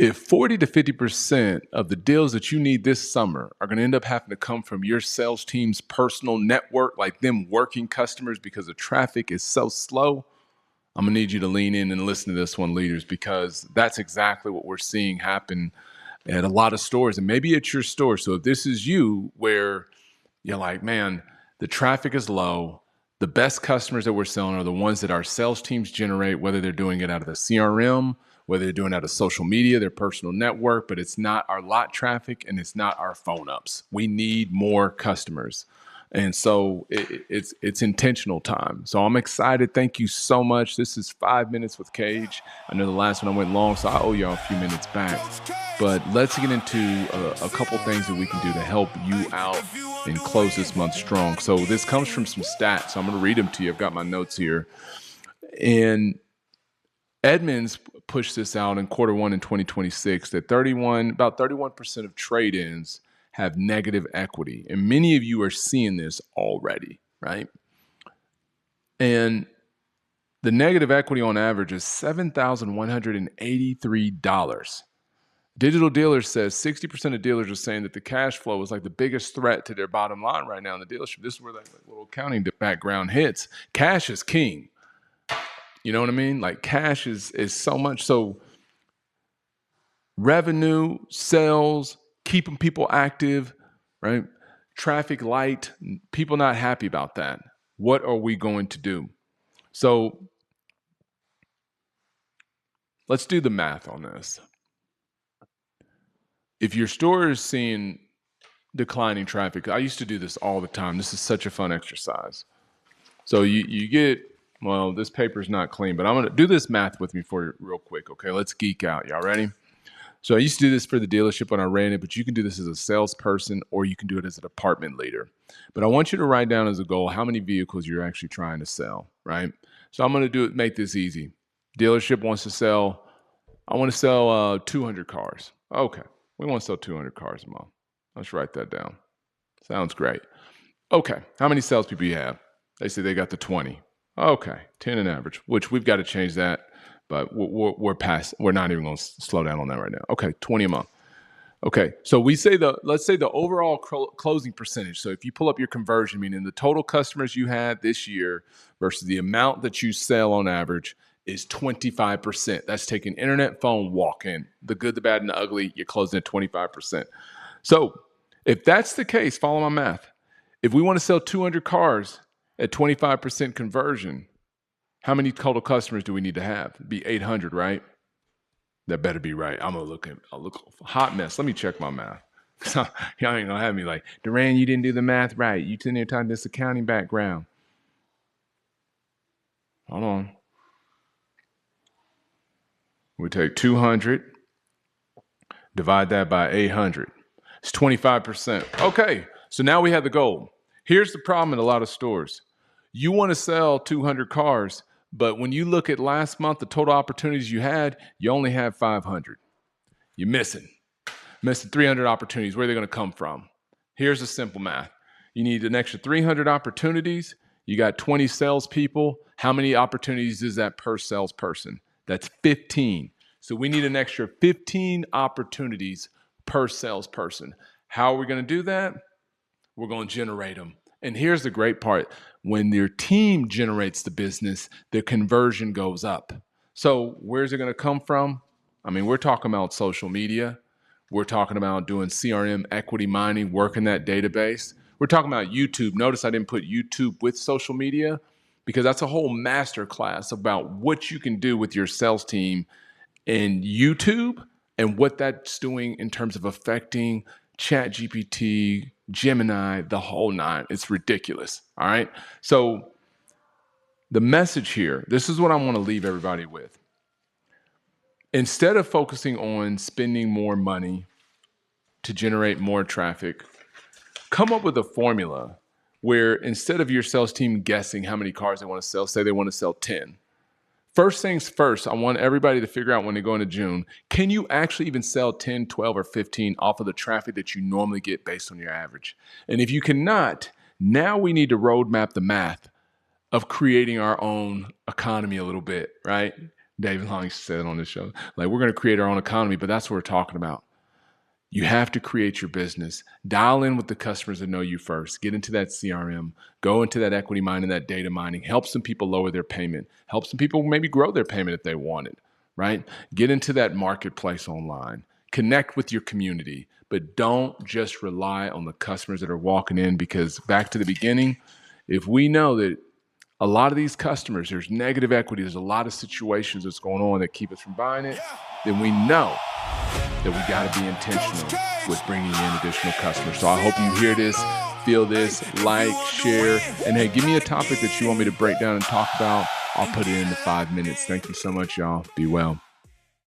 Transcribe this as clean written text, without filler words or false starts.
If 40 to 50% of the deals that you need this summer are going to end up having to come from your sales team's personal network, like them working customers because the traffic is so slow, I'm going to need you to lean in and listen to this one, leaders, because that's exactly what we're seeing happen at a lot of stores. And maybe it's your store. So if this is you where you're like, man, the traffic is low, the best customers that we're selling are the ones that our sales teams generate, whether they're doing it out of the CRM, whether they're doing it out of social media, their personal network, but it's not our lot traffic and it's not our phone ups. We need more customers. And so it's intentional time. So I'm excited. Thank you so much. This is 5 minutes with Cage. I know the last one I went long, so I owe y'all a few minutes back. But let's get into a couple things that we can do to help you out and close this month strong. So this comes from some stats. So I'm going to read them to you. I've got my notes here. And Edmunds pushed this out in Q1 in 2026 that about 31% of trade-ins have negative equity. And many of you are seeing this already, right? And the negative equity on average is $7,183. Digital Dealer says 60% of dealers are saying that the cash flow is like the biggest threat to their bottom line right now in the dealership. This is where that little accounting background hits. Cash is king. You know what I mean? Like cash is so much. So revenue, sales, keeping people active, right? Traffic light, people not happy about that. What are we going to do? So let's do the math on this. If your store is seeing declining traffic, I used to do this all the time. This is such a fun exercise. So you get, well, this paper's not clean, but I'm going to do this math with me for you real quick. Okay, let's geek out. Y'all ready? So I used to do this for the dealership when I ran it, but you can do this as a salesperson or you can do it as a department leader. But I want you to write down as a goal how many vehicles you're actually trying to sell, right? So I'm going to make this easy. Dealership wants to sell, I want to sell 200 cars. Okay, we want to sell 200 cars a month. Let's write that down. Sounds great. Okay, how many salespeople you have? They say they got the 20. Okay, 10 on average, which we've got to change that. But we're past. We're not even going to slow down on that right now. Okay, 20 a month. Okay, so let's say the overall closing percentage. So if you pull up your conversion, meaning the total customers you had this year versus the amount that you sell on average is 25%. That's taking internet, phone, walk-in, the good, the bad, and the ugly. You're closing at 25%. So if that's the case, follow my math. If we want to sell 200 cars at 25% conversion, how many total customers do we need to have? It'd be 800, right? That better be right. I'll look a hot mess. Let me check my math. Y'all ain't gonna have me like, Durran, you didn't do the math right. You sitting there talking this accounting background. Hold on. We take 200, divide that by 800. It's 25%. Okay, so now we have the goal. Here's the problem in a lot of stores. You want to sell 200 cars, but when you look at last month, the total opportunities you had, you only have 500. You're missing 300 opportunities. Where are they going to come from? Here's the simple math. You need an extra 300 opportunities. You got 20 salespeople. How many opportunities is that per salesperson? That's 15. So we need an extra 15 opportunities per salesperson. How are we going to do that? We're going to generate them. And here's the great part. When your team generates the business, the conversion goes up. So where's it going to come from? I mean, we're talking about social media. We're talking about doing CRM equity mining, working that database. We're talking about YouTube. Notice I didn't put YouTube with social media because that's a whole masterclass about what you can do with your sales team in YouTube and what that's doing in terms of affecting ChatGPT, Gemini, the whole nine. It's ridiculous. All right. So the message here, this is what I want to leave everybody with. Instead of focusing on spending more money to generate more traffic, come up with a formula where instead of your sales team guessing how many cars they want to sell, say they want to sell 10. First things first, I want everybody to figure out when they go into June, can you actually even sell 10, 12, or 15 off of the traffic that you normally get based on your average? And if you cannot, now we need to roadmap the math of creating our own economy a little bit, right? David Long said on this show, like, we're going to create our own economy, but that's what we're talking about. You have to create your business. Dial in with the customers that know you first. Get into that CRM. Go into that equity mining, that data mining. Help some people lower their payment. Help some people maybe grow their payment if they want it, right? Get into that marketplace online. Connect with your community, but don't just rely on the customers that are walking in, because back to the beginning, if we know that a lot of these customers, there's negative equity, there's a lot of situations that's going on that keep us from buying it, then we know that we got to be intentional with bringing in additional customers. So I hope you hear this, feel this, like, share, and hey, give me a topic that you want me to break down and talk about. I'll put it in the 5 minutes. Thank you so much, y'all. Be well.